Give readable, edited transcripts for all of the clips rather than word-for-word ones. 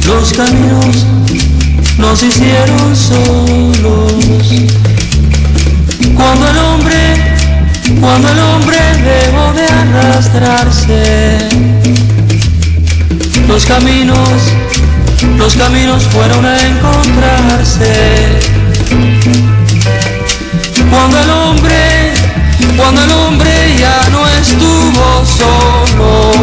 Los caminos nos hicieron solos. Cuando el hombre dejó de arrastrarse, los caminos fueron a encontrarse. Cuando el hombre ya no estuvo solo.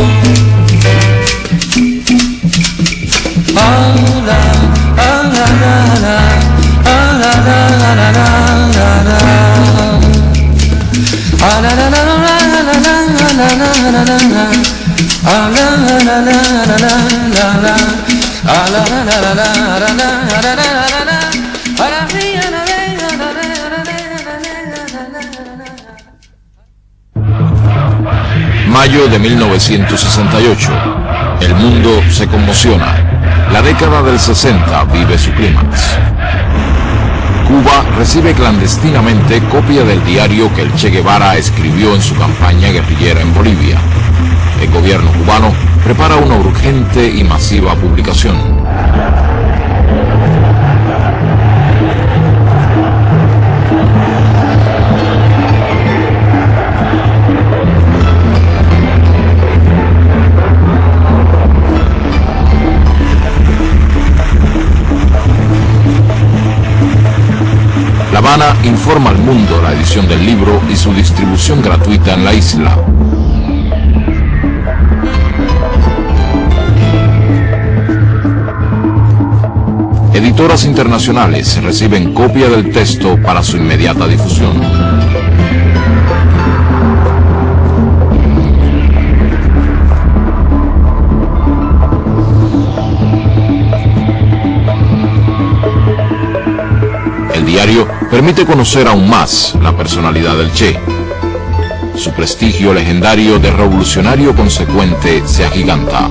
Mayo de 1968. El mundo se conmociona. La década del 60 vive su clímax. Cuba recibe clandestinamente copia del diario que el Che Guevara escribió en su campaña guerrillera en Bolivia. El gobierno cubano prepara una urgente y masiva publicación. La Habana informa al mundo la edición del libro y su distribución gratuita en la isla. Editoras internacionales reciben copia del texto para su inmediata difusión. El diario permite conocer aún más la personalidad del Che. Su prestigio legendario de revolucionario consecuente se agiganta.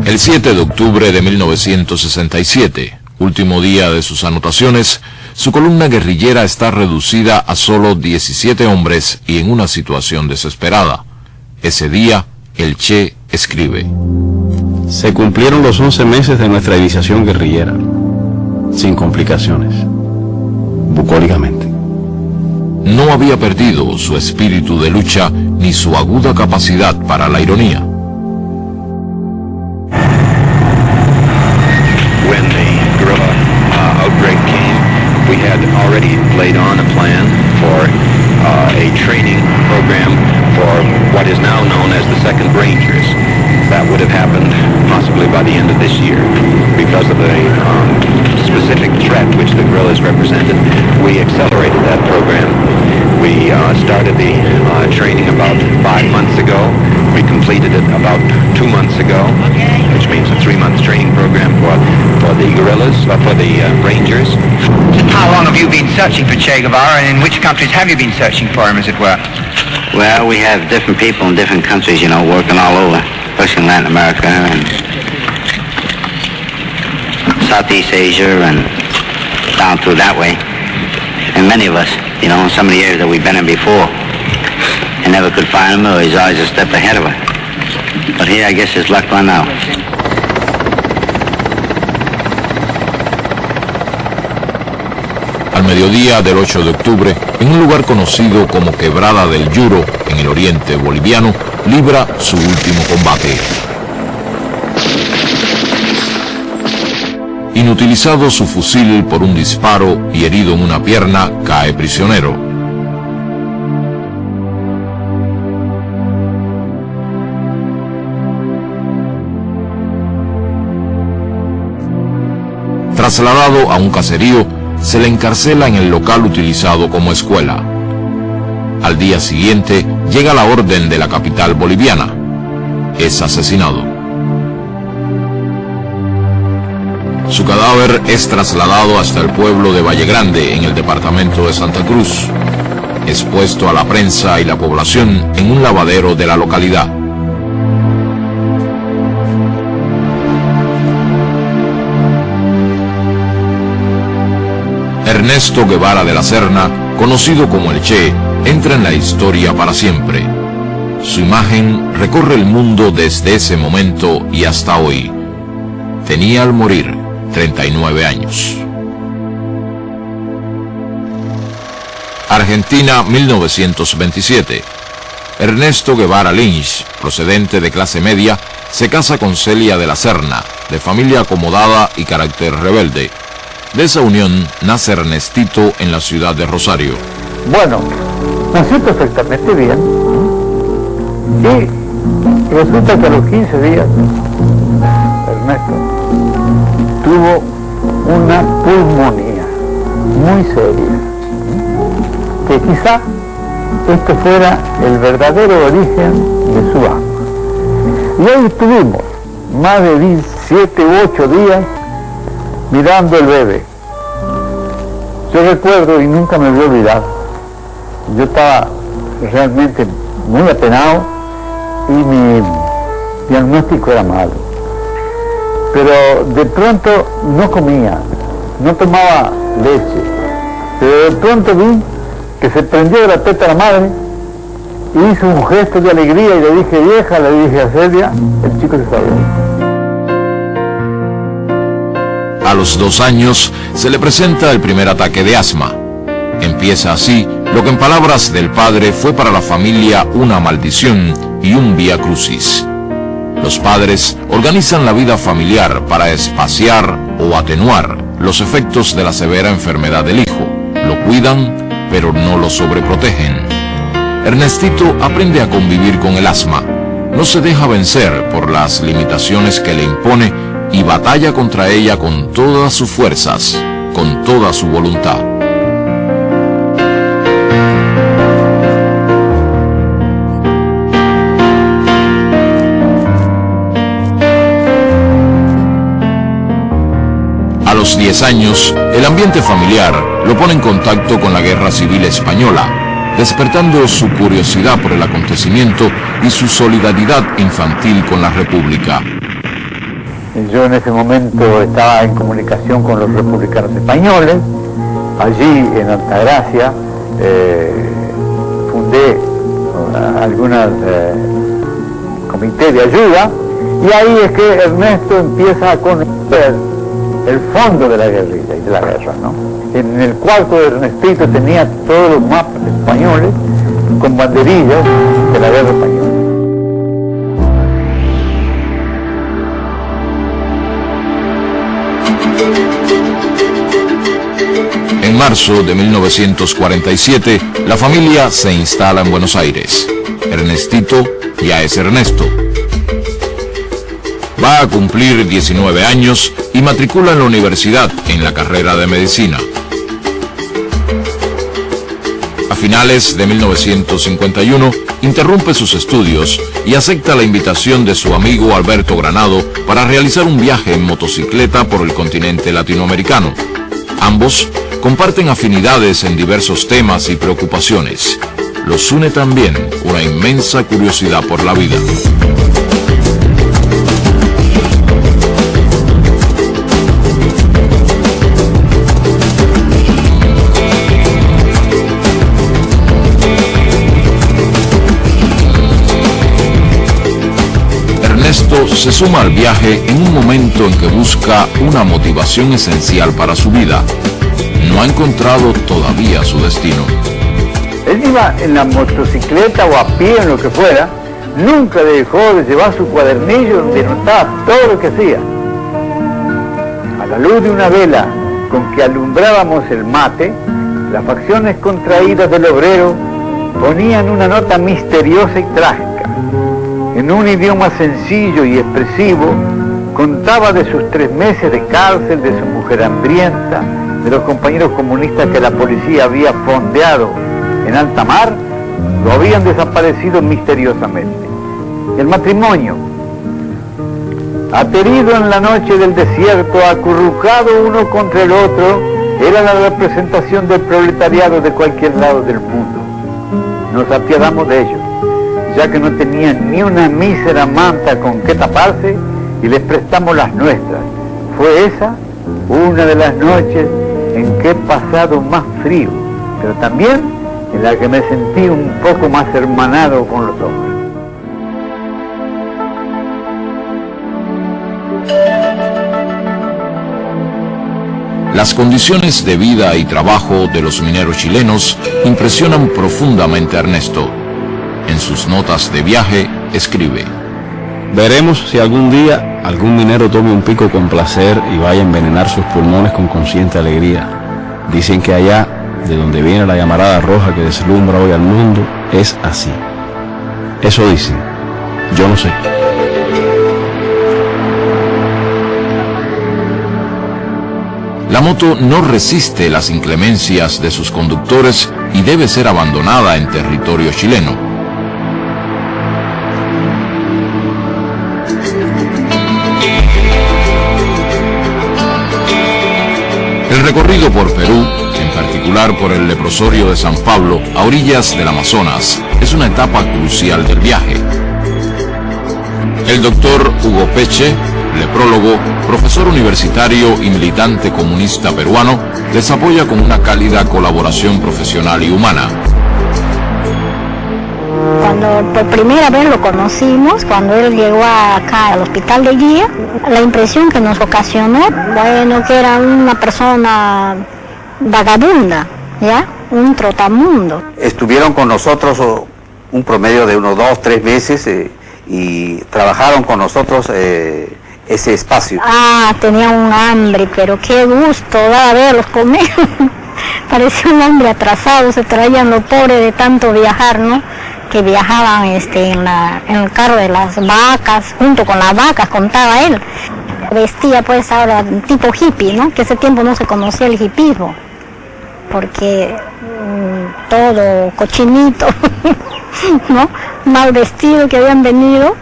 El 7 de octubre de 1967, último día de sus anotaciones, su columna guerrillera está reducida a solo 17 hombres y en una situación desesperada. Ese día, el Che escribe: se cumplieron los 11 meses de nuestra iniciación guerrillera, sin complicaciones, bucólicamente. No había perdido su espíritu de lucha ni su aguda capacidad para la ironía. When the guerrilla outbreak came, we had already laid on a plan for a training program for what is now known as the Second Rangers. That would have happened possibly by the end of this year. Because of the specific threat which the guerrillas represented, we accelerated that program. We started the training about 5 months ago. We completed it about 2 months ago, which means a 3-month training program for the guerrillas, for the Rangers. How long have you been searching for Che Guevara, and in which countries have you been searching for him, as it were? Well, we have different people in different countries, you know, working all over, especially in Latin America and Southeast Asia and down through that way. And many of us, you know, in some of the areas that we've been in before, and never could find him, or he's always a step ahead of us. But here, I guess his luck run out. Al mediodía del 8 de octubre, en un lugar conocido como Quebrada del Yuro, en el oriente boliviano, libra su último combate. Inutilizado su fusil por un disparo y herido en una pierna, cae prisionero. Trasladado a un caserío, se le encarcela en el local utilizado como escuela. Al día siguiente llega la orden de la capital boliviana. Es asesinado. Su cadáver es trasladado hasta el pueblo de Valle Grande, en el departamento de Santa Cruz, expuesto a la prensa y la población en un lavadero de la localidad. Ernesto Guevara de la Serna, conocido como el Che, entra en la historia para siempre. Su imagen recorre el mundo desde ese momento y hasta hoy. Tenía al morir 39 años. Argentina, 1927. Ernesto Guevara Lynch, procedente de clase media, se casa con Celia de la Serna, de familia acomodada y carácter rebelde. De esa unión nace Ernestito en la ciudad de Rosario. Bueno, nació perfectamente bien. Y resulta que a los 15 días, Ernesto tuvo una pulmonía muy seria, que quizá esto fuera el verdadero origen de su asma. Y ahí estuvimos más de 7 u 8 días mirando el bebé. Yo recuerdo, y nunca me voy a olvidar, yo estaba realmente muy apenado y mi diagnóstico era malo. Pero de pronto no comía, no tomaba leche. Pero de pronto vi que se prendió de la teta la madre y hizo un gesto de alegría y le dije, vieja, le dije a Celia, el chico se salvó. A los 2 años se le presenta el primer ataque de asma. Empieza así lo que en palabras del padre fue para la familia una maldición y un vía crucis. Los padres organizan la vida familiar para espaciar o atenuar los efectos de la severa enfermedad del hijo. Lo cuidan, pero no lo sobreprotegen. Ernestito aprende a convivir con el asma. No se deja vencer por las limitaciones que le impone y batalla contra ella con todas sus fuerzas, con toda su voluntad. A los 10 años, el ambiente familiar lo pone en contacto con la Guerra Civil Española, despertando su curiosidad por el acontecimiento y su solidaridad infantil con la República. Yo en ese momento estaba en comunicación con los republicanos españoles. Allí en Altagracia fundé algunos comités de ayuda, y ahí es que Ernesto empieza a conocer el fondo de la guerrilla y de la guerra, ¿no? En el cuarto de Ernestito tenía todos los mapas españoles con banderillas de la guerra española. En marzo de 1947, la familia se instala en Buenos Aires. Ernestito ya es Ernesto. Va a cumplir 19 años y matricula en la universidad en la carrera de medicina. A finales de 1951, interrumpe sus estudios y acepta la invitación de su amigo Alberto Granado para realizar un viaje en motocicleta por el continente latinoamericano. Ambos comparten afinidades en diversos temas y preocupaciones. Los une también una inmensa curiosidad por la vida. Ernesto se suma al viaje en un momento en que busca una motivación esencial para su vida. No ha encontrado todavía su destino. Él iba en la motocicleta o a pie, en lo que fuera, nunca dejó de llevar su cuadernillo donde anotaba todo lo que hacía. A la luz de una vela con que alumbrábamos el mate, las facciones contraídas del obrero ponían una nota misteriosa y trágica. En un idioma sencillo y expresivo, contaba de sus 3 meses de cárcel, de su mujer hambrienta, de los compañeros comunistas que la policía había fondeado en alta mar, lo habían desaparecido misteriosamente. El matrimonio Aterido en la noche del desierto, acurrucado uno contra el otro, era la representación del proletariado de cualquier lado del mundo. Nos apiadamos de ellos, ya que no tenían ni una mísera manta con que taparse, y les prestamos las nuestras. Fue esa una de las noches en que he pasado más frío, pero también en la que me sentí un poco más hermanado con los hombres. Las condiciones de vida y trabajo de los mineros chilenos impresionan profundamente a Ernesto. En sus notas de viaje escribe: veremos si algún día algún minero tome un pico con placer y vaya a envenenar sus pulmones con consciente alegría. Dicen que allá, de donde viene la llamarada roja que deslumbra hoy al mundo, es así. Eso dicen. Yo no sé. La moto no resiste las inclemencias de sus conductores y debe ser abandonada en territorio chileno. El recorrido por Perú, en particular por el leprosorio de San Pablo, a orillas del Amazonas, es una etapa crucial del viaje. El doctor Hugo Peche, leprólogo, profesor universitario y militante comunista peruano, les apoya con una cálida colaboración profesional y humana. Cuando por primera vez lo conocimos, cuando él llegó acá al hospital de guía, la impresión que nos ocasionó, bueno, que era una persona vagabunda, ¿ya? Un trotamundo. Estuvieron con nosotros un promedio de unos 2-3 meses y trabajaron con nosotros ese espacio. Tenía un hambre, pero qué gusto da verlos comer. Parecía un hambre atrasado, se traían lo pobre de tanto viajar, ¿no? Que viajaban en el carro de las vacas, junto con las vacas, contaba él. Vestía pues ahora tipo hippie, ¿no? Que ese tiempo no se conocía el hippismo, porque todo cochinito, ¿no? Mal vestido que habían venido.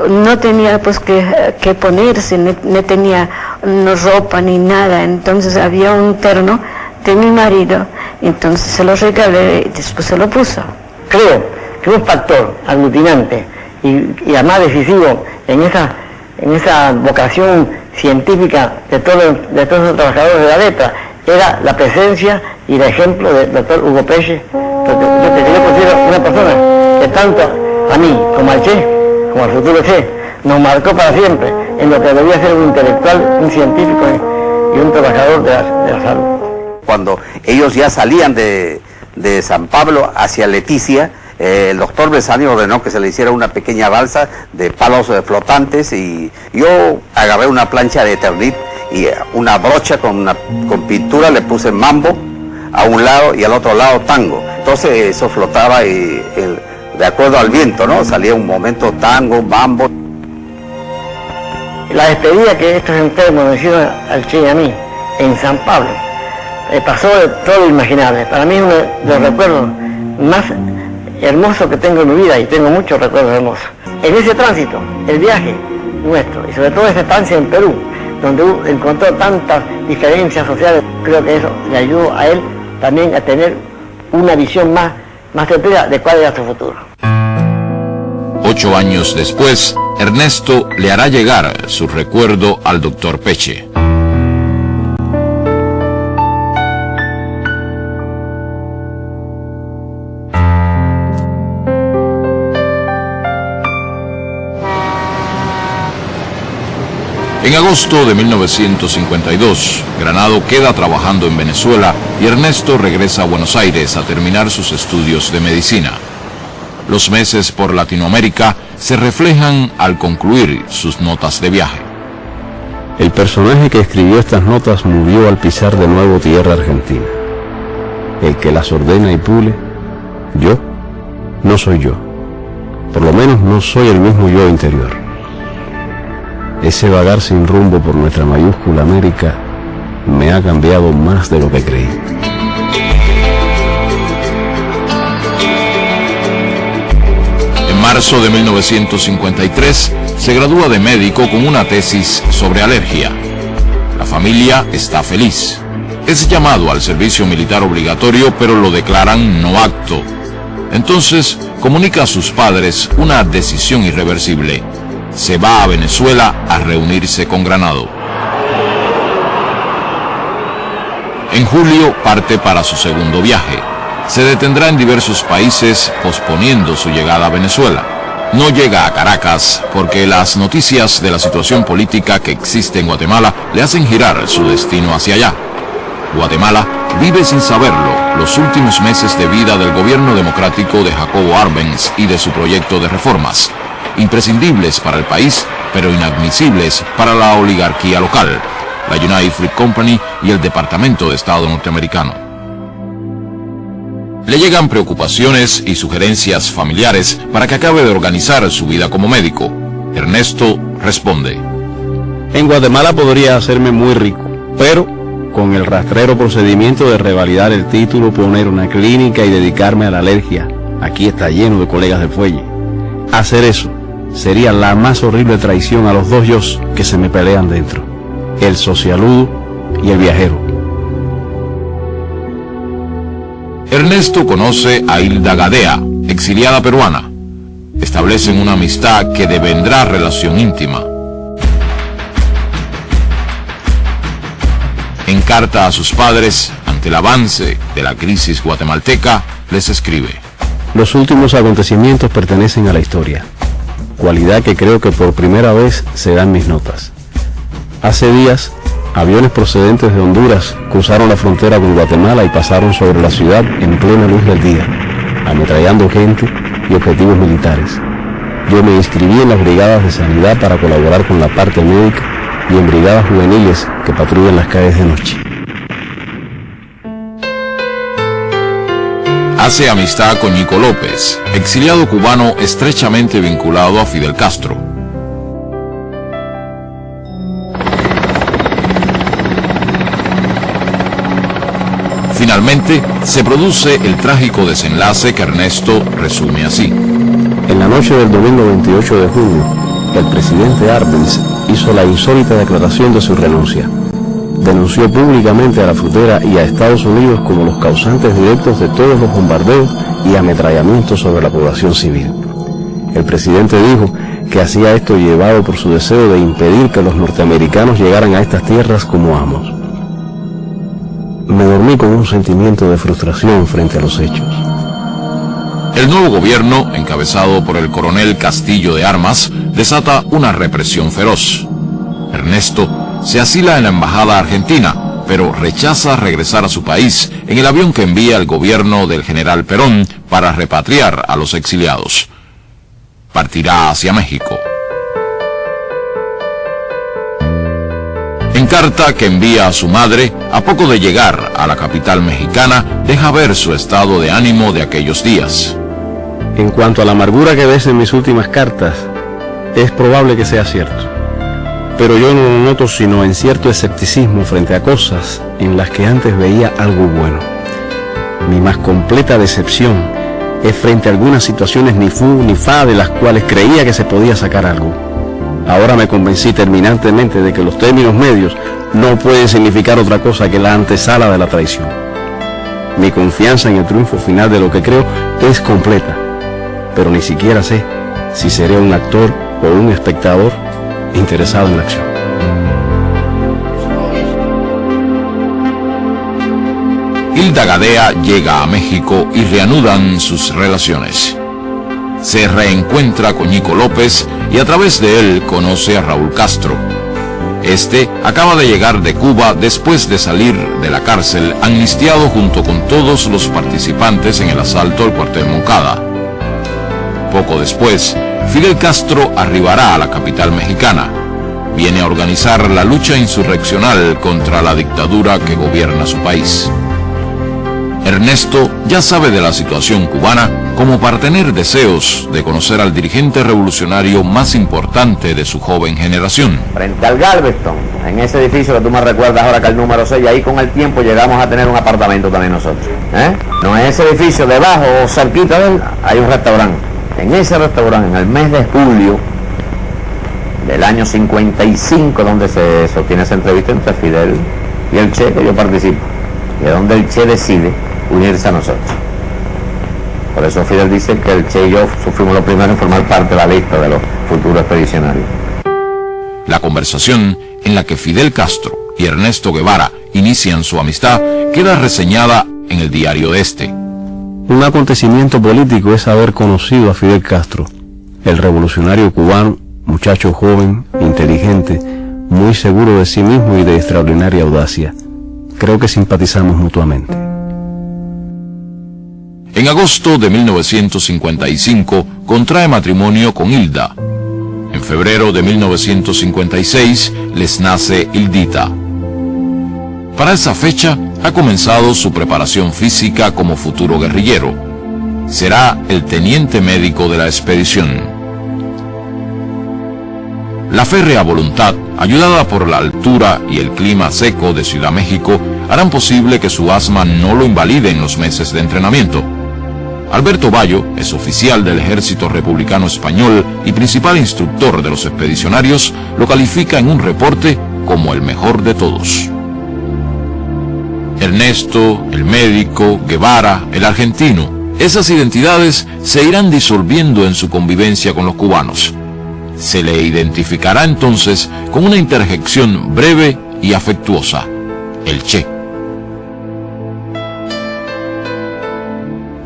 No tenía pues que ponerse, no tenía ropa ni nada, entonces había un terno de mi marido, entonces se lo regalé y después se lo puso. Creo que un factor aglutinante y además decisivo en esa vocación científica de todos los trabajadores de la letra era la presencia y el ejemplo del doctor Hugo Peche, porque yo considero una persona que tanto a mí como al Che, como al futuro Che, nos marcó para siempre en lo que debía ser un intelectual, un científico y un trabajador de la salud. Cuando ellos ya salían de San Pablo hacia Leticia, el doctor Besani ordenó que se le hiciera una pequeña balsa de palos flotantes y yo agarré una plancha de Eternit y una brocha con pintura, le puse mambo a un lado y al otro lado tango. Entonces eso flotaba de acuerdo al viento, ¿no? Salía un momento tango, mambo. La despedida que estos enfermos nos hicieron al Che y a mí en San Pablo pasó de todo lo imaginable. Para mí es uno de los recuerdos más hermosos que tengo en mi vida, y tengo muchos recuerdos hermosos. En ese tránsito, el viaje nuestro, y sobre todo esa estancia en Perú, donde encontró tantas diferencias sociales, creo que eso le ayudó a él también a tener una visión más certera de cuál era su futuro. 8 años después, Ernesto le hará llegar su recuerdo al doctor Peche. En agosto de 1952, Granado queda trabajando en Venezuela y Ernesto regresa a Buenos Aires a terminar sus estudios de medicina. Los meses por Latinoamérica se reflejan al concluir sus notas de viaje. El personaje que escribió estas notas murió al pisar de nuevo tierra argentina. El que las ordena y pule, yo, no soy yo. Por lo menos no soy el mismo yo interior. Ese vagar sin rumbo por nuestra mayúscula América me ha cambiado más de lo que creí. En marzo marzo de 1953 se gradúa de médico con una tesis sobre alergia. La familia está feliz. Es llamado al servicio militar obligatorio, pero lo declaran no apto. Entonces comunica a sus padres una decisión irreversible. Se va a Venezuela a reunirse con Granado. En julio parte para su segundo viaje. Se detendrá en diversos países posponiendo su llegada a Venezuela. No llega a Caracas porque las noticias de la situación política que existe en Guatemala le hacen girar su destino hacia allá. Guatemala vive sin saberlo los últimos meses de vida del gobierno democrático de Jacobo Arbenz y de su proyecto de reformas, imprescindibles para el país, pero inadmisibles para la oligarquía local, la United Fruit Company y el Departamento de Estado norteamericano. Le llegan preocupaciones y sugerencias familiares para que acabe de organizar su vida como médico. Ernesto responde: En Guatemala podría hacerme muy rico, pero con el rastrero procedimiento de revalidar el título, poner una clínica y dedicarme a la alergia. Aquí está lleno de colegas del fuelle. Hacer eso sería la más horrible traición a los dos yo que se me pelean dentro: el socialudo y el viajero. Ernesto conoce a Hilda Gadea, exiliada peruana. Establecen una amistad que devendrá relación íntima. En carta a sus padres, ante el avance de la crisis guatemalteca, les escribe: Los últimos acontecimientos pertenecen a la historia, cualidad que creo que por primera vez se da en mis notas. Hace días, aviones procedentes de Honduras cruzaron la frontera con Guatemala y pasaron sobre la ciudad en plena luz del día, ametrallando gente y objetivos militares. Yo me inscribí en las brigadas de sanidad para colaborar con la parte médica y en brigadas juveniles que patrullan las calles de noche. Hace amistad con Ñico López, exiliado cubano estrechamente vinculado a Fidel Castro. Finalmente, se produce el trágico desenlace que Ernesto resume así. En la noche del domingo 28 de junio, el presidente Arbenz hizo la insólita declaración de su renuncia. Denunció públicamente a la frutera y a Estados Unidos como los causantes directos de todos los bombardeos y ametrallamientos sobre la población civil. El presidente dijo que hacía esto llevado por su deseo de impedir que los norteamericanos llegaran a estas tierras como amos. Me dormí con un sentimiento de frustración frente a los hechos. El nuevo gobierno, encabezado por el coronel Castillo de Armas, desata una represión feroz. Ernesto se asila en la embajada argentina, pero rechaza regresar a su país en el avión que envía el gobierno del general Perón para repatriar a los exiliados. Partirá hacia México. En carta que envía a su madre, a poco de llegar a la capital mexicana, deja ver su estado de ánimo de aquellos días. En cuanto a la amargura que ves en mis últimas cartas, es probable que sea cierto. Pero yo no lo noto sino en cierto escepticismo frente a cosas en las que antes veía algo bueno. Mi más completa decepción es frente a algunas situaciones ni fu ni fa de las cuales creía que se podía sacar algo. Ahora me convencí terminantemente de que los términos medios no pueden significar otra cosa que la antesala de la traición. Mi confianza en el triunfo final de lo que creo es completa, pero ni siquiera sé si seré un actor o un espectador interesado en la acción. Hilda Gadea llega a México y reanudan sus relaciones. Se reencuentra con Ñico López y a través de él conoce a Raúl Castro. Este acaba de llegar de Cuba después de salir de la cárcel amnistiado junto con todos los participantes en el asalto al cuartel Moncada. Poco después, Fidel Castro arribará a la capital mexicana. Viene a organizar la lucha insurreccional contra la dictadura que gobierna su país. Ernesto ya sabe de la situación cubana como para tener deseos de conocer al dirigente revolucionario más importante de su joven generación. Frente al Galveston, en ese edificio que tú me recuerdas ahora que el número 6, ahí con el tiempo llegamos a tener un apartamento también nosotros. No, en ese edificio debajo o cerquita de él hay un restaurante. En ese restaurante, en el mes de julio del año 55, donde se sostiene esa entrevista entre Fidel y el Che, que yo participo, y es donde el Che decide unirse a nosotros. Por eso Fidel dice que el Che y yo fuimos los primeros en formar parte de la lista de los futuros expedicionarios. La conversación en la que Fidel Castro y Ernesto Guevara inician su amistad queda reseñada en el diario de este. Un acontecimiento político es haber conocido a Fidel Castro, el revolucionario cubano, muchacho joven, inteligente, muy seguro de sí mismo y de extraordinaria audacia. Creo que simpatizamos mutuamente. En agosto de 1955 contrae matrimonio con Hilda. En febrero de 1956 les nace Hildita. Para esa fecha ha comenzado su preparación física como futuro guerrillero. Será el teniente médico de la expedición. La férrea voluntad, ayudada por la altura y el clima seco de Ciudad México, harán posible que su asma no lo invalide en los meses de entrenamiento. Alberto Bayo es oficial del Ejército Republicano Español y principal instructor de los expedicionarios, lo califica en un reporte como el mejor de todos. Ernesto, el médico, Guevara, el argentino, esas identidades se irán disolviendo en su convivencia con los cubanos. Se le identificará entonces con una interjección breve y afectuosa: el Che.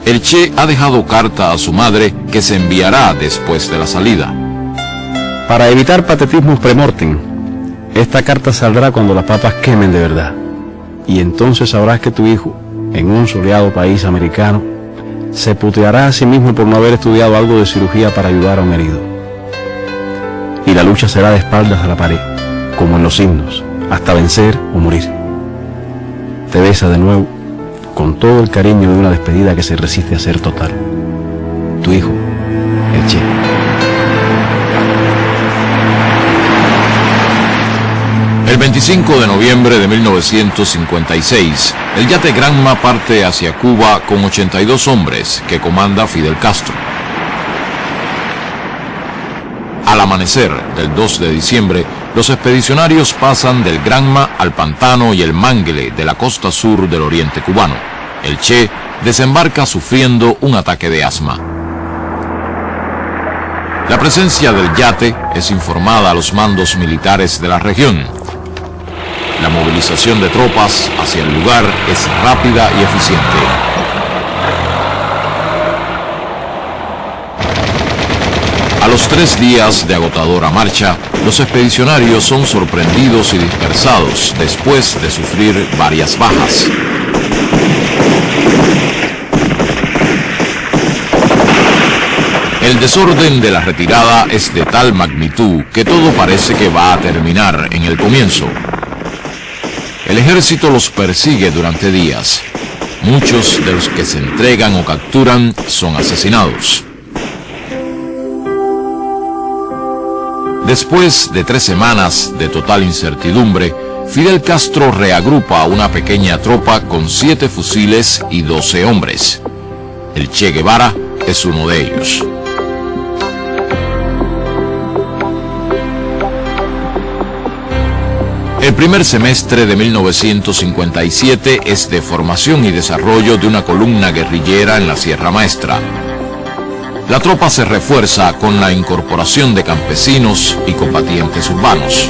El Che ha dejado carta a su madre que se enviará después de la salida. Para evitar patetismos premortem, esta carta saldrá cuando las papas quemen de verdad. Y entonces sabrás que tu hijo, en un soleado país americano, se puteará a sí mismo por no haber estudiado algo de cirugía para ayudar a un herido. Y la lucha será de espaldas a la pared, como en los himnos, hasta vencer o morir. Te besa de nuevo, con todo el cariño de una despedida que se resiste a ser total. Tu hijo, el Che. El 25 de noviembre de 1956, el yate Granma parte hacia Cuba con 82 hombres que comanda Fidel Castro. Al amanecer del 2 de diciembre, los expedicionarios pasan del Granma al Pantano y el Mangle de la costa sur del oriente cubano. El Che desembarca sufriendo un ataque de asma. La presencia del yate es informada a los mandos militares de la región. La movilización de tropas hacia el lugar es rápida y eficiente. A los 3 días de agotadora marcha, los expedicionarios son sorprendidos y dispersados después de sufrir varias bajas. El desorden de la retirada es de tal magnitud que todo parece que va a terminar en el comienzo. El ejército los persigue durante días. Muchos de los que se entregan o capturan son asesinados. Después de 3 semanas de total incertidumbre, Fidel Castro reagrupa a una pequeña tropa con 7 fusiles y 12 hombres. El Che Guevara es uno de ellos. El primer semestre de 1957 es de formación y desarrollo de una columna guerrillera en la Sierra Maestra. La tropa se refuerza con la incorporación de campesinos y combatientes urbanos.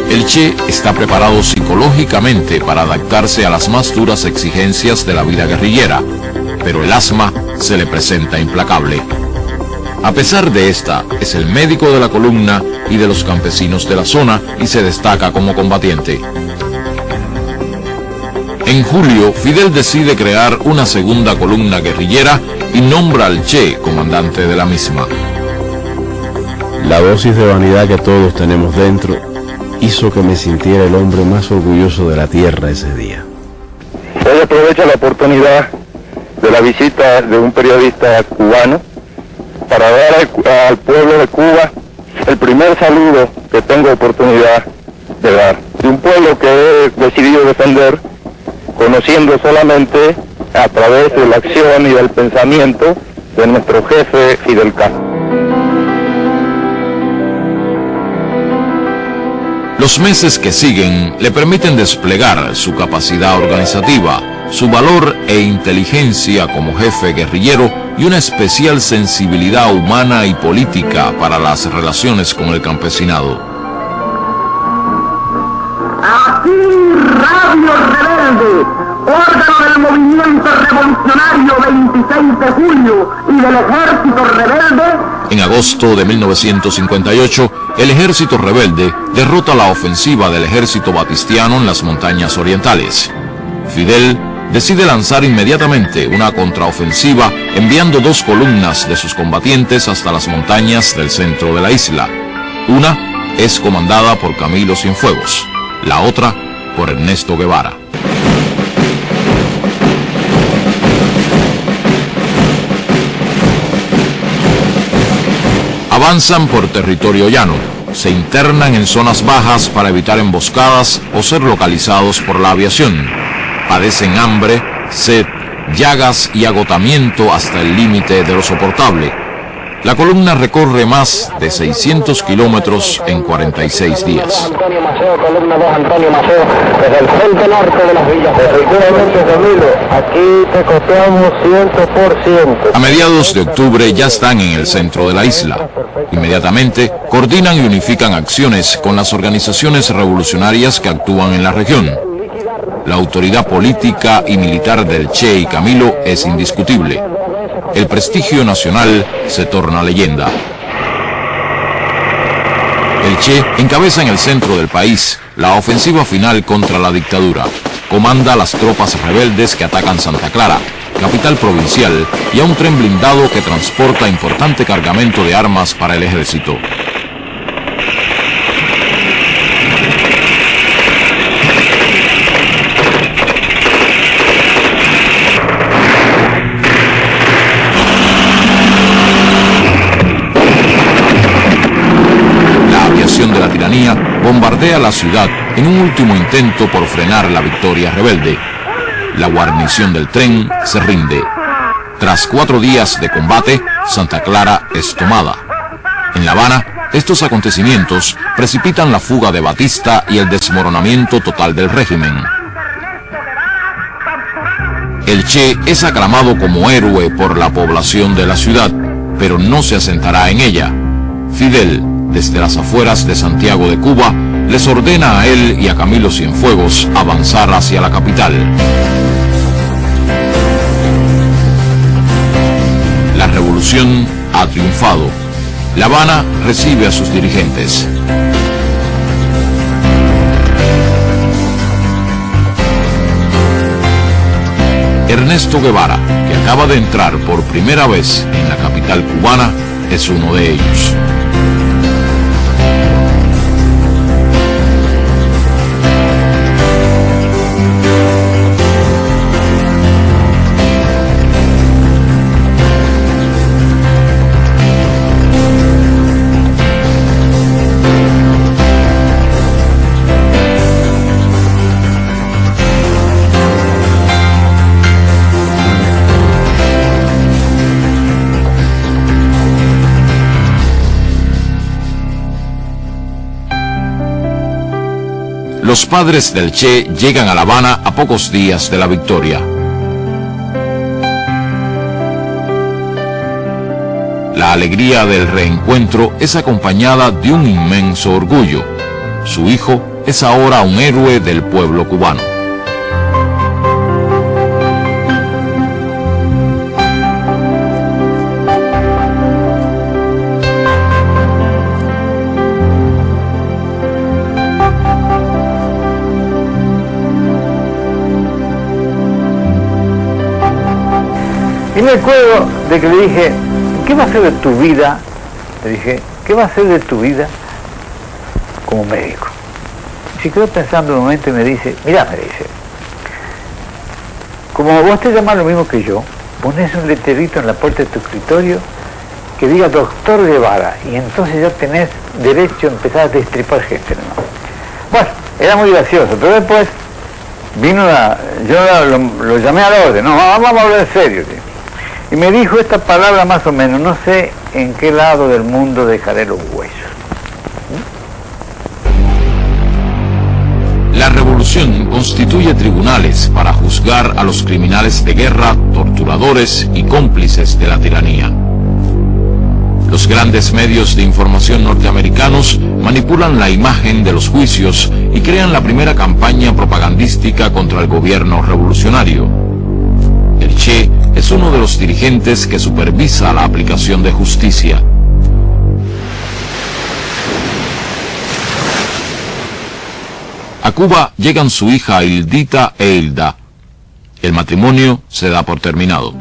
El Che está preparado psicológicamente para adaptarse a las más duras exigencias de la vida guerrillera, pero el asma se le presenta implacable. A pesar de esta, es el médico de la columna y de los campesinos de la zona y se destaca como combatiente. En julio, Fidel decide crear una segunda columna guerrillera y nombra al Che comandante de la misma. La dosis de vanidad que todos tenemos dentro hizo que me sintiera el hombre más orgulloso de la tierra ese día. Hoy aprovecho la oportunidad de la visita de un periodista cubano para dar al pueblo de Cuba el primer saludo que tengo oportunidad de dar. De un pueblo que he decidido defender, conociendo solamente a través de la acción y del pensamiento de nuestro jefe Fidel Castro. Los meses que siguen le permiten desplegar su capacidad organizativa, su valor e inteligencia como jefe guerrillero y una especial sensibilidad humana y política para las relaciones con el campesinado. Aquí Radio Rebelde, órgano del movimiento revolucionario 26 de julio y del Ejército Rebelde. En agosto de 1958, el Ejército Rebelde derrota la ofensiva del ejército batistiano en las montañas orientales. Fidel decide lanzar inmediatamente una contraofensiva enviando 2 columnas de sus combatientes hasta las montañas del centro de la isla. Una es comandada por Camilo Cienfuegos, la otra por Ernesto Guevara. Avanzan por territorio llano, se internan en zonas bajas para evitar emboscadas o ser localizados por la aviación. Padecen hambre, sed, llagas y agotamiento hasta el límite de lo soportable. La columna recorre más de 600 kilómetros en 46 días. Antonio Maceo, columna 2, Antonio Maceo, desde el frente norte de las villas. Efectivamente, Camilo, aquí te costeamos 100%. A mediados de octubre ya están en el centro de la isla. Inmediatamente coordinan y unifican acciones con las organizaciones revolucionarias que actúan en la región. La autoridad política y militar del Che y Camilo es indiscutible. El prestigio nacional se torna leyenda. El Che encabeza en el centro del país la ofensiva final contra la dictadura. Comanda las tropas rebeldes que atacan Santa Clara, capital provincial, y a un tren blindado que transporta importante cargamento de armas para el ejército. De la tiranía bombardea la ciudad en un último intento por frenar la victoria rebelde. La guarnición del tren se rinde. Tras 4 días de combate, Santa Clara es tomada. En La Habana, estos acontecimientos precipitan la fuga de Batista y el desmoronamiento total del régimen. El Che es aclamado como héroe por la población de la ciudad, pero no se asentará en ella. Fidel, desde las afueras de Santiago de Cuba, les ordena a él y a Camilo Cienfuegos avanzar hacia la capital. La revolución ha triunfado. La Habana recibe a sus dirigentes. Ernesto Guevara, que acaba de entrar por primera vez en la capital cubana, es uno de ellos. Los padres del Che llegan a La Habana a pocos días de la victoria. La alegría del reencuentro es acompañada de un inmenso orgullo. Su hijo es ahora un héroe del pueblo cubano. Y me acuerdo de que le dije, ¿qué va a ser de tu vida? Le dije, ¿qué va a ser de tu vida como médico? Se quedó pensando un momento y me dice, mira, me dice, como vos te llamas lo mismo que yo, pones un letrerito en la puerta de tu escritorio que diga Doctor Guevara, y entonces ya tenés derecho a empezar a destripar gente, ¿no? Bueno, era muy gracioso, pero después vino lo llamé al orden, no, vamos a hablar en serio, tío. Y me dijo esta palabra más o menos, no sé en qué lado del mundo dejaré los huesos. La revolución constituye tribunales para juzgar a los criminales de guerra, torturadores y cómplices de la tiranía. Los grandes medios de información norteamericanos manipulan la imagen de los juicios y crean la primera campaña propagandística contra el gobierno revolucionario. El Che es uno de los dirigentes que supervisa la aplicación de justicia. A Cuba llegan su hija Hildita e Hilda. El matrimonio se da por terminado.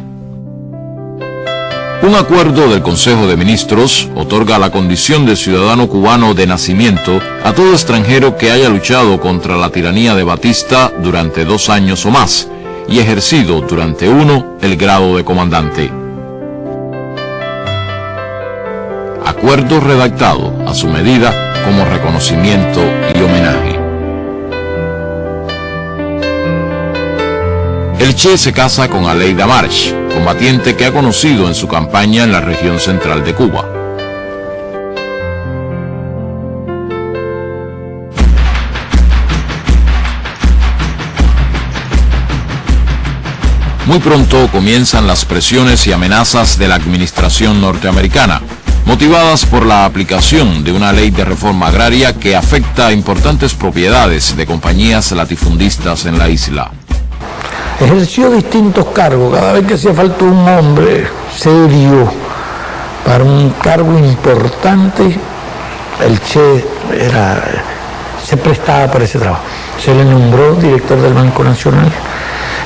Un acuerdo del Consejo de Ministros otorga la condición de ciudadano cubano de nacimiento a todo extranjero que haya luchado contra la tiranía de Batista durante 2 años o más y ejercido durante 1 el grado de comandante. Acuerdo redactado a su medida como reconocimiento y homenaje. El Che se casa con Aleida March, combatiente que ha conocido en su campaña en la región central de Cuba. Muy pronto comienzan las presiones y amenazas de la administración norteamericana, motivadas por la aplicación de una ley de reforma agraria que afecta a importantes propiedades de compañías latifundistas en la isla. Ejerció distintos cargos, cada vez que hacía falta un hombre serio para un cargo importante, el Che se prestaba para ese trabajo. Se le nombró director del Banco Nacional,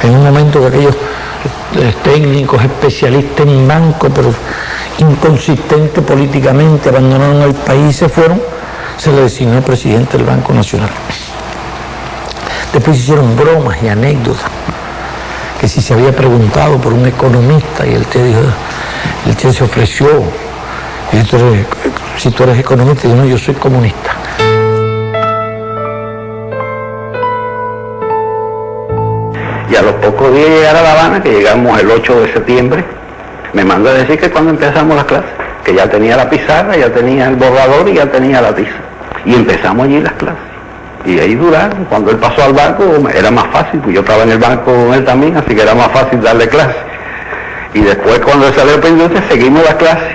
en un momento que aquellos técnicos especialistas en banco, pero inconsistentes políticamente, abandonaron el país y se fueron, se le designó presidente del Banco Nacional. Después hicieron bromas y anécdotas, que si se había preguntado por un economista, y el Che se ofreció, y si tú eres economista, y no, yo soy comunista. Y a los pocos días de llegar a La Habana, que llegamos el 8 de septiembre, me mandó a decir que cuando empezamos las clases, que ya tenía la pizarra, ya tenía el borrador y ya tenía la tiza. Y empezamos allí las clases. Y ahí duraron. Cuando él pasó al banco era más fácil, pues yo estaba en el banco con él también, así que era más fácil darle clase. Y después cuando él salió pendiente seguimos las clases.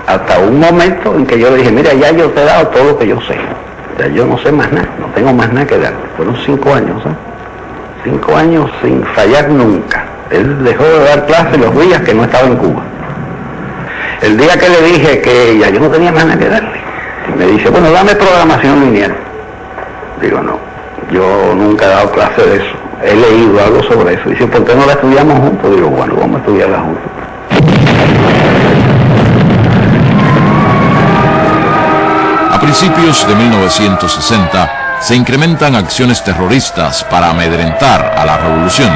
Hasta un momento en que yo le dije, mira, ya yo te he dado todo lo que yo sé. Ya yo no sé más nada, no tengo más nada que dar. Fueron 5 años, ¿eh? 5 años sin fallar nunca. Él dejó de dar clases los días que no estaba en Cuba. El día que le dije que ya yo no tenía más nada que darle, me dice, bueno, dame programación lineal. Digo, no, yo nunca he dado clase de eso. He leído algo sobre eso. Dice, ¿por qué no la estudiamos juntos? Digo, bueno, vamos a estudiarla juntos. A principios de 1960, se incrementan acciones terroristas para amedrentar a la revolución.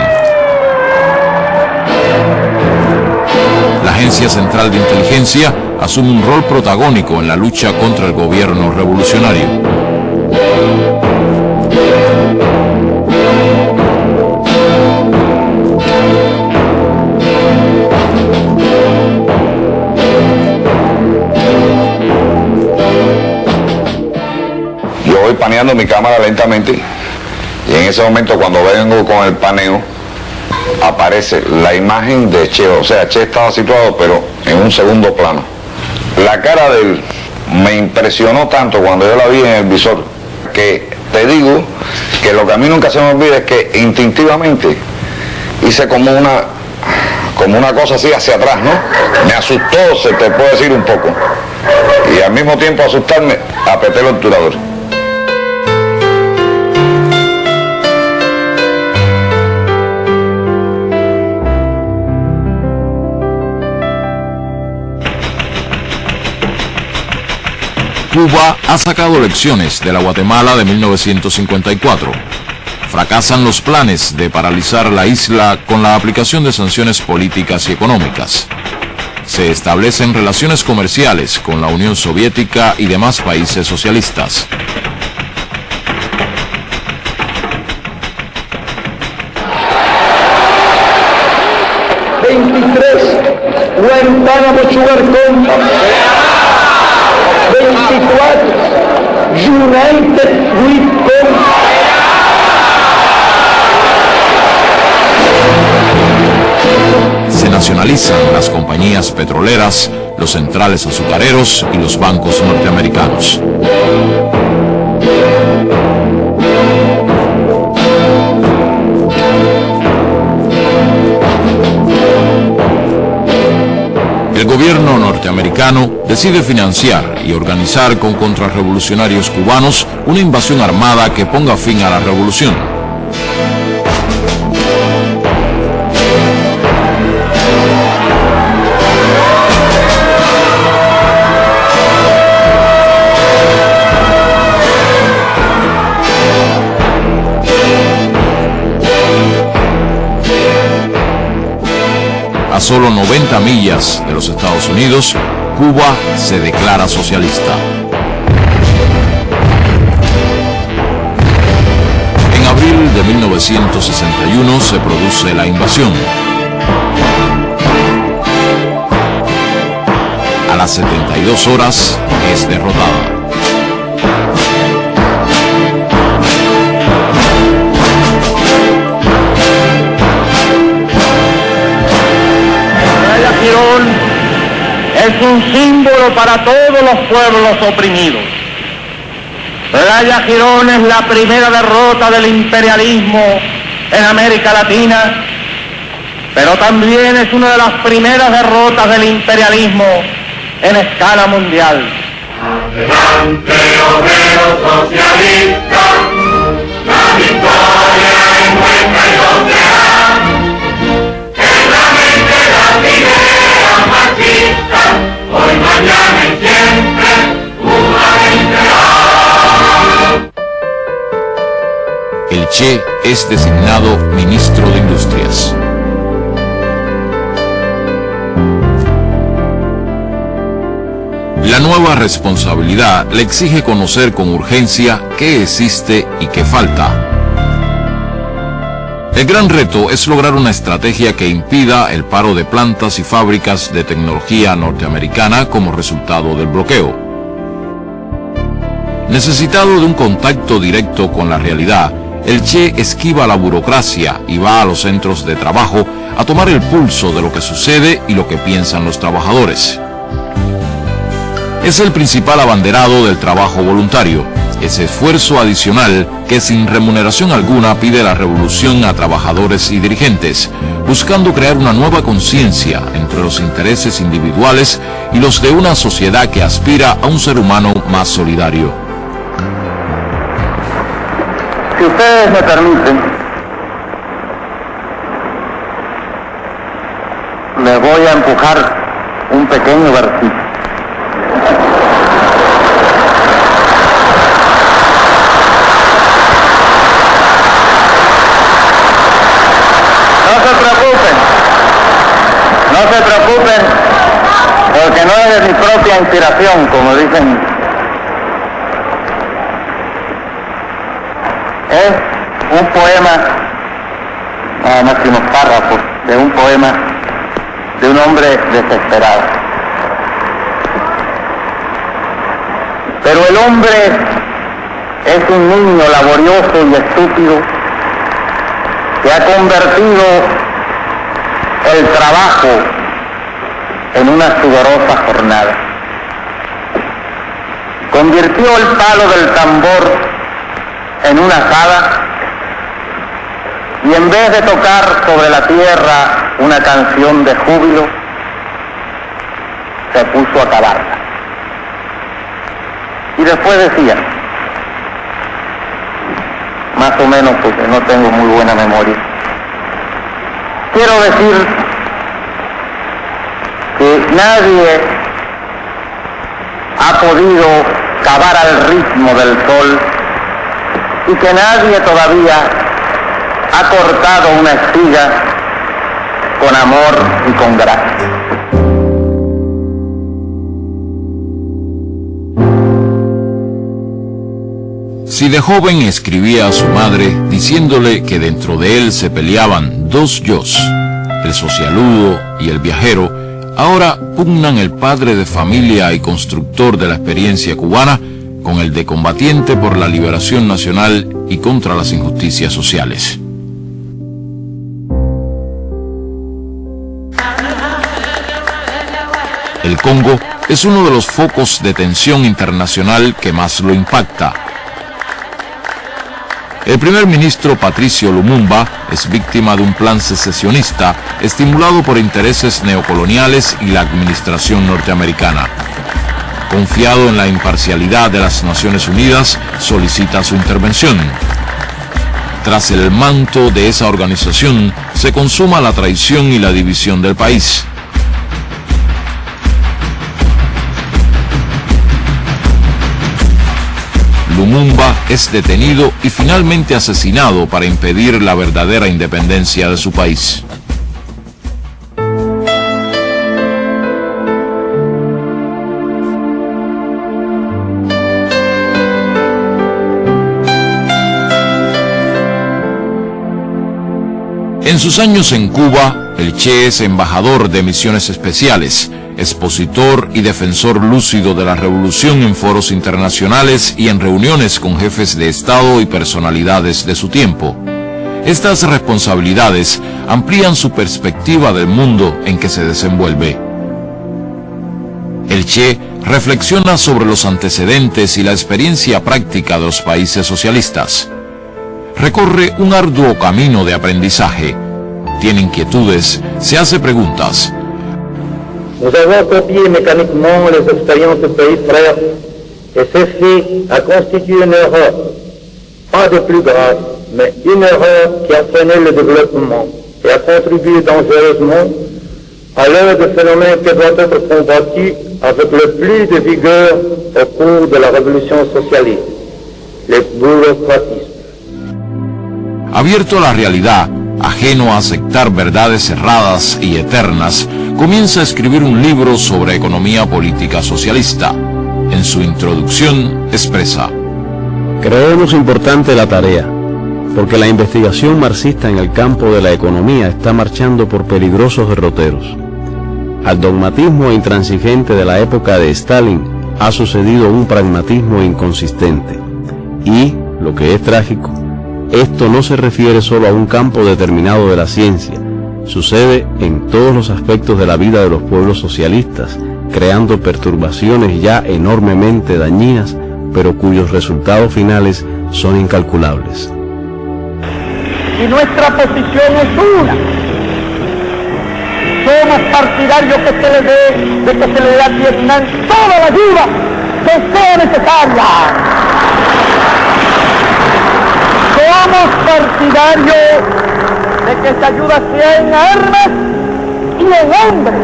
La Agencia Central de Inteligencia asume un rol protagónico en la lucha contra el gobierno revolucionario. Yo voy paneando mi cámara lentamente y en ese momento cuando vengo con el paneo aparece la imagen de Che, o sea, Che estaba situado pero en un segundo plano. La cara de él me impresionó tanto cuando yo la vi en el visor, que te digo que lo que a mí nunca se me olvida es que instintivamente hice como una cosa así hacia atrás, ¿no? Me asustó, se te puede decir un poco, y al mismo tiempo asustarme, apreté el obturador. Cuba ha sacado lecciones de la Guatemala de 1954. Fracasan los planes de paralizar la isla con la aplicación de sanciones políticas y económicas. Se establecen relaciones comerciales con la Unión Soviética y demás países socialistas. Guantánamo Sugar Company, 24, United Fruit Company. Se nacionalizan las compañías petroleras, los centrales azucareros y los bancos norteamericanos. El gobierno norteamericano decide financiar y organizar con contrarrevolucionarios cubanos una invasión armada que ponga fin a la revolución. A solo 90 millas de los Estados Unidos, Cuba se declara socialista. En abril de 1961 se produce la invasión. A las 72 horas es derrotada. Es un símbolo para todos los pueblos oprimidos. Playa Girón es la primera derrota del imperialismo en América Latina, pero también es una de las primeras derrotas del imperialismo en escala mundial. Adelante, obreros socialistas, la victoria es nuestra y donde en la mente las ideas marxistas, hoy, mañana y siempre, Cuba vencerá. El Che es designado ministro de Industrias. La nueva responsabilidad le exige conocer con urgencia qué existe y qué falta. El gran reto es lograr una estrategia que impida el paro de plantas y fábricas de tecnología norteamericana como resultado del bloqueo. Necesitado de un contacto directo con la realidad, el Che esquiva la burocracia y va a los centros de trabajo a tomar el pulso de lo que sucede y lo que piensan los trabajadores. Es el principal abanderado del trabajo voluntario, ese esfuerzo adicional que sin remuneración alguna pide la revolución a trabajadores y dirigentes, buscando crear una nueva conciencia entre los intereses individuales y los de una sociedad que aspira a un ser humano más solidario. Si ustedes me permiten, les voy a empujar un pequeño versículo. No se preocupen, porque no es de mi propia inspiración, como dicen. Es un poema, nada más que unos párrafos de un poema de un hombre desesperado. Pero el hombre es un niño laborioso y estúpido que ha convertido el trabajo en una sudorosa jornada. Convirtió el palo del tambor en una azada y en vez de tocar sobre la tierra una canción de júbilo, se puso a cavarla. Y después decía, más o menos porque no tengo muy buena memoria, quiero decir que nadie ha podido cavar al ritmo del sol y que nadie todavía ha cortado una espiga con amor y con gracia. Si de joven escribía a su madre diciéndole que dentro de él se peleaban dos yos, el socialudo y el viajero, ahora pugnan el padre de familia y constructor de la experiencia cubana con el de combatiente por la liberación nacional y contra las injusticias sociales. El Congo es uno de los focos de tensión internacional que más lo impacta. El primer ministro Patricio Lumumba es víctima de un plan secesionista estimulado por intereses neocoloniales y la administración norteamericana. Confiado en la imparcialidad de las Naciones Unidas, solicita su intervención. Tras el manto de esa organización, se consuma la traición y la división del país. Lumumba es detenido y finalmente asesinado para impedir la verdadera independencia de su país. En sus años en Cuba, el Che es embajador de misiones especiales, expositor y defensor lúcido de la revolución en foros internacionales y en reuniones con jefes de Estado y personalidades de su tiempo. Estas responsabilidades amplían su perspectiva del mundo en que se desenvuelve. El Che reflexiona sobre los antecedentes y la experiencia práctica de los países socialistas. Recorre un arduo camino de aprendizaje. Tiene inquietudes, se hace preguntas. Nous avons copié mécaniquement les expériences de pays frères et ceci a constitué une erreur, pas de plus grave, mais une erreur qui a freiné le développement et a contribué dangereusement à l'heure de phénomènes qui doit être combattu avec le plus de vigueur au cours de la révolution socialiste, le bureaucratisme. Abierto a la realidad, ajeno a aceptar verdades cerradas y eternas, comienza a escribir un libro sobre economía política socialista. En su introducción expresa: Creemos importante la tarea, porque la investigación marxista en el campo de la economía está marchando por peligrosos derroteros. Al dogmatismo intransigente de la época de Stalin ha sucedido un pragmatismo inconsistente. Y, lo que es trágico, esto no se refiere solo a un campo determinado de la ciencia, sucede en todos los aspectos de la vida de los pueblos socialistas, creando perturbaciones ya enormemente dañinas, pero cuyos resultados finales son incalculables. Y nuestra posición es una. Somos partidarios que se le dé, de que se le dé a Vietnam toda la ayuda que sea necesaria. Somos partidarios de que esa ayuda sea en armas y en hombres.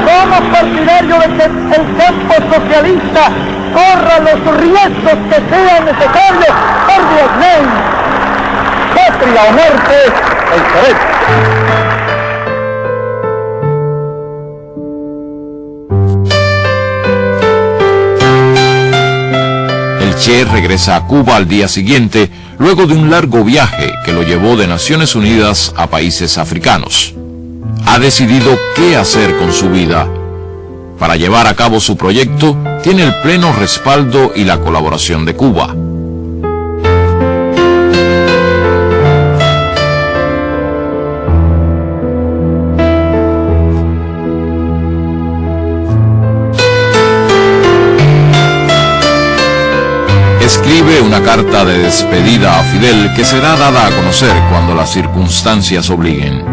Somos partidarios de que el campo socialista corra los riesgos que sean necesarios por Vietnam. Patria o muerte, el derecho. Che regresa a Cuba al día siguiente, luego de un largo viaje que lo llevó de Naciones Unidas a países africanos. Ha decidido qué hacer con su vida. Para llevar a cabo su proyecto, tiene el pleno respaldo y la colaboración de Cuba. Escribe una carta de despedida a Fidel que será dada a conocer cuando las circunstancias obliguen.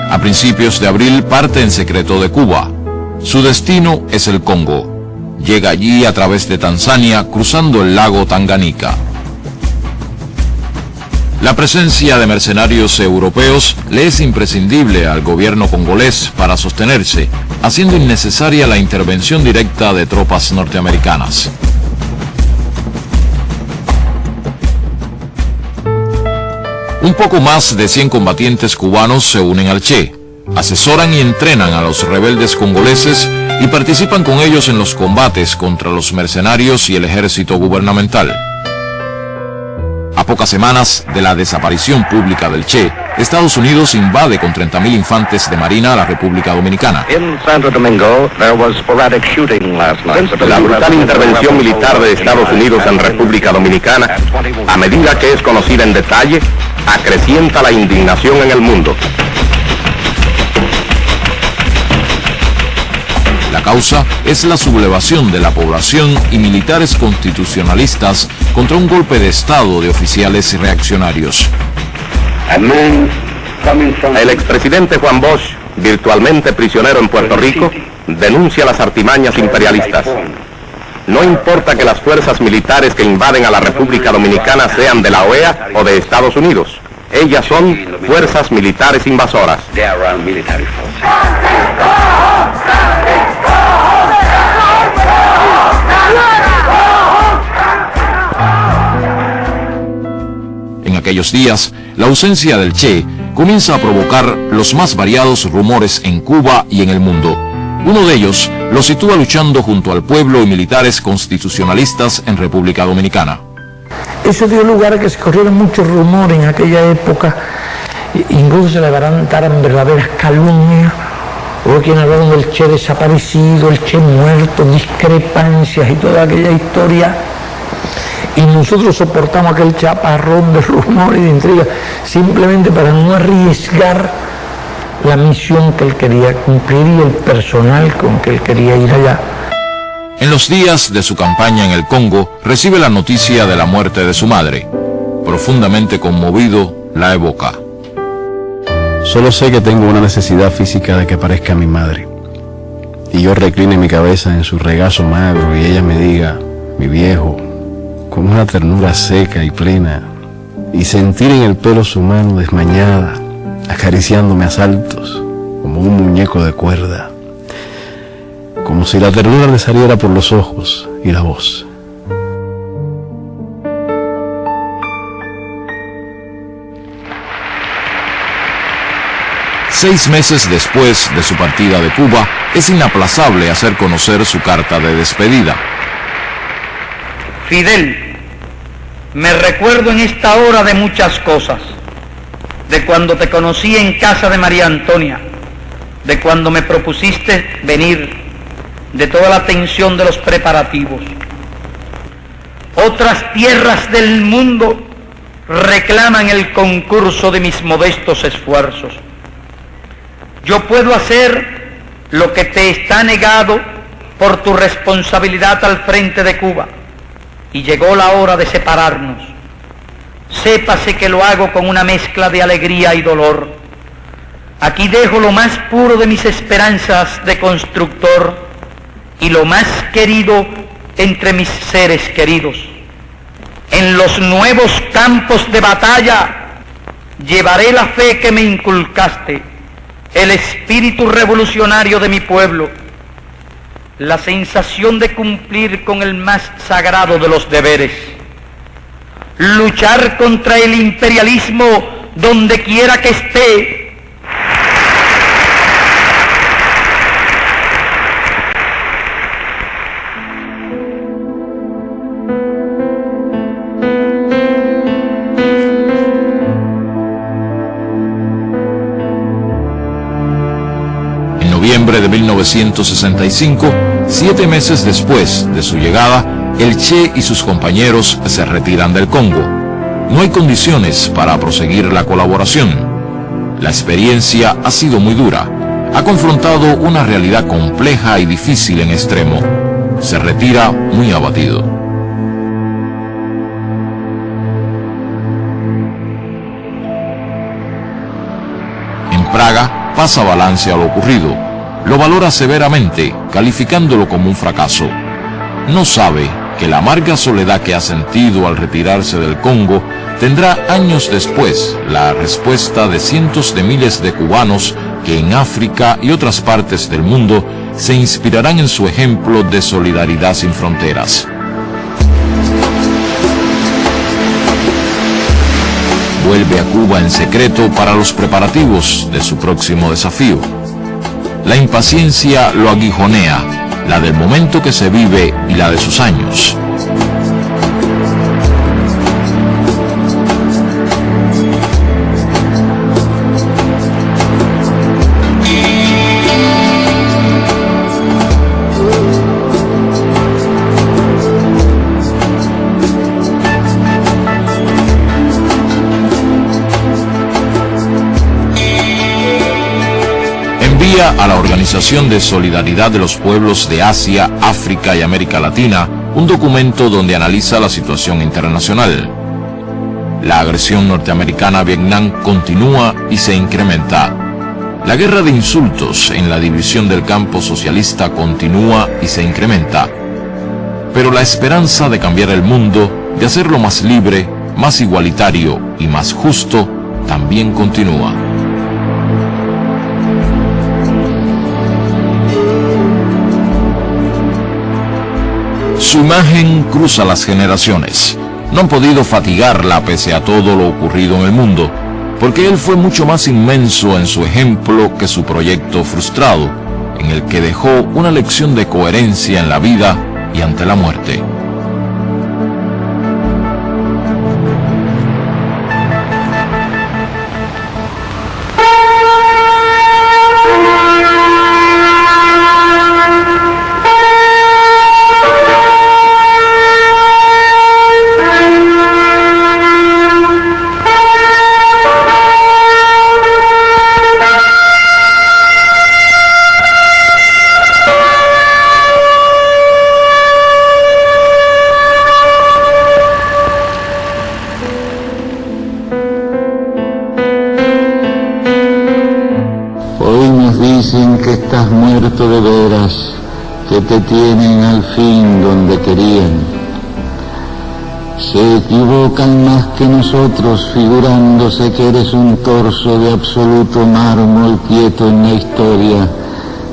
A principios de abril parte en secreto de Cuba. Su destino es el Congo. Llega allí a través de Tanzania, cruzando el lago Tanganica. La presencia de mercenarios europeos le es imprescindible al gobierno congolés para sostenerse, haciendo innecesaria la intervención directa de tropas norteamericanas. Un poco más de 100 combatientes cubanos se unen al Che, asesoran y entrenan a los rebeldes congoleses y participan con ellos en los combates contra los mercenarios y el ejército gubernamental. A pocas semanas de la desaparición pública del Che, Estados Unidos invade con 30.000 infantes de marina a la República Dominicana. La brutal intervención militar de Estados Unidos en República Dominicana, a medida que es conocida en detalle, acrecienta la indignación en el mundo. La causa es la sublevación de la población y militares constitucionalistas contra un golpe de Estado de oficiales reaccionarios. El expresidente Juan Bosch, virtualmente prisionero en Puerto Rico, denuncia las artimañas imperialistas. No importa que las fuerzas militares que invaden a la República Dominicana sean de la OEA o de Estados Unidos. Ellas son fuerzas militares invasoras. En aquellos días, la ausencia del Che comienza a provocar los más variados rumores en Cuba y en el mundo. Uno de ellos lo sitúa luchando junto al pueblo y militares constitucionalistas en República Dominicana. Eso dio lugar a que se corrieran muchos rumores en aquella época, incluso se levantaron verdaderas calumnias. Hubo quien hablaron del Che desaparecido, el Che muerto, discrepancias y toda aquella historia. Y nosotros soportamos aquel chaparrón de rumores y de intrigas simplemente para no arriesgar la misión que él quería cumplir y el personal con que él quería ir allá. En los días de su campaña en el Congo, recibe la noticia de la muerte de su madre. Profundamente conmovido, la evoca. Solo sé que tengo una necesidad física de que aparezca mi madre. Y yo recline mi cabeza en su regazo magro y ella me diga, mi viejo, con una ternura seca y plena, y sentir en el pelo su mano desmañada, acariciándome a saltos, como un muñeco de cuerda, como si la ternura le saliera por los ojos y la voz. Seis meses después de su partida de Cuba, es inaplazable hacer conocer su carta de despedida. Fidel, me recuerdo en esta hora de muchas cosas, de cuando te conocí en casa de María Antonia, de cuando me propusiste venir, de toda la tensión de los preparativos. Otras tierras del mundo reclaman el concurso de mis modestos esfuerzos. Yo puedo hacer lo que te está negado por tu responsabilidad al frente de Cuba. Y llegó la hora de separarnos. Sépase que lo hago con una mezcla de alegría y dolor. Aquí dejo lo más puro de mis esperanzas de constructor y lo más querido entre mis seres queridos. En los nuevos campos de batalla llevaré la fe que me inculcaste, el espíritu revolucionario de mi pueblo, la sensación de cumplir con el más sagrado de los deberes, luchar contra el imperialismo donde quiera que esté. En noviembre de 1965, 7 meses después de su llegada, el Che y sus compañeros se retiran del Congo. No hay condiciones para proseguir la colaboración. La experiencia ha sido muy dura. Ha confrontado una realidad compleja y difícil en extremo. Se retira muy abatido. En Praga pasa balance a lo ocurrido. Lo valora severamente, calificándolo como un fracaso. No sabe que la amarga soledad que ha sentido al retirarse del Congo tendrá años después la respuesta de cientos de miles de cubanos que en África y otras partes del mundo se inspirarán en su ejemplo de solidaridad sin fronteras. vuelve a Cuba en secreto para los preparativos de su próximo desafío. La impaciencia lo aguijonea, la del momento que se vive y la de sus años. A la Organización de Solidaridad de los Pueblos de Asia, África y América Latina un documento donde analiza la situación internacional. La agresión norteamericana a Vietnam continúa y se incrementa. La guerra de insultos en la división del campo socialista continúa y se incrementa. Pero la esperanza de cambiar el mundo, de hacerlo más libre, más igualitario y más justo, también continúa. Su imagen cruza las generaciones. No han podido fatigarla pese a todo lo ocurrido en el mundo, porque él fue mucho más inmenso en su ejemplo que su proyecto frustrado, en el que dejó una lección de coherencia en la vida y ante la muerte. Dicen que estás muerto de veras, que te tienen al fin donde querían. Se equivocan más que nosotros, figurándose que eres un torso de absoluto mármol quieto en la historia,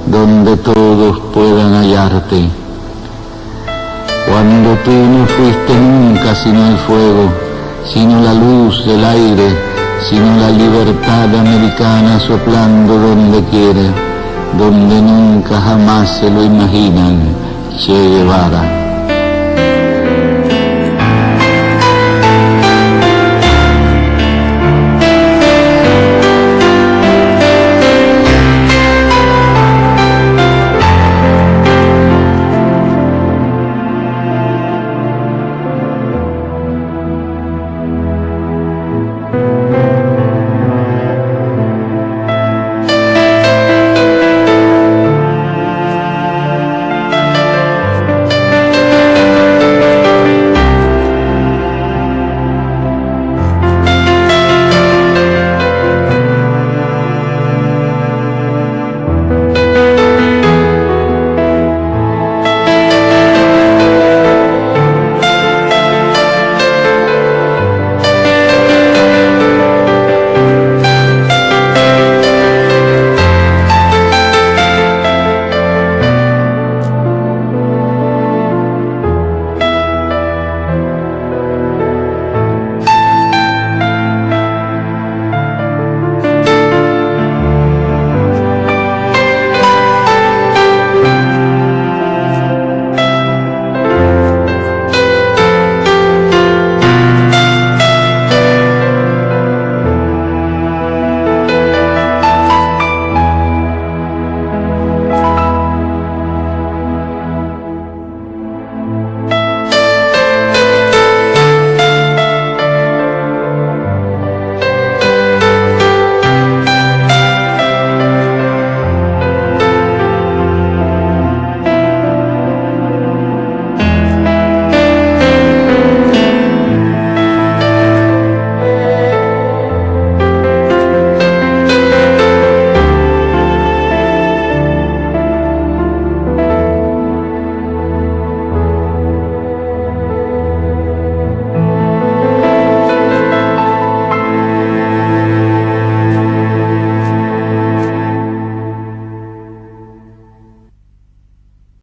donde todos puedan hallarte. Cuando tú no fuiste nunca sino el fuego, sino la luz del aire, sino la libertad americana soplando donde quiera, donde nunca jamás se lo imaginan, Che Guevara.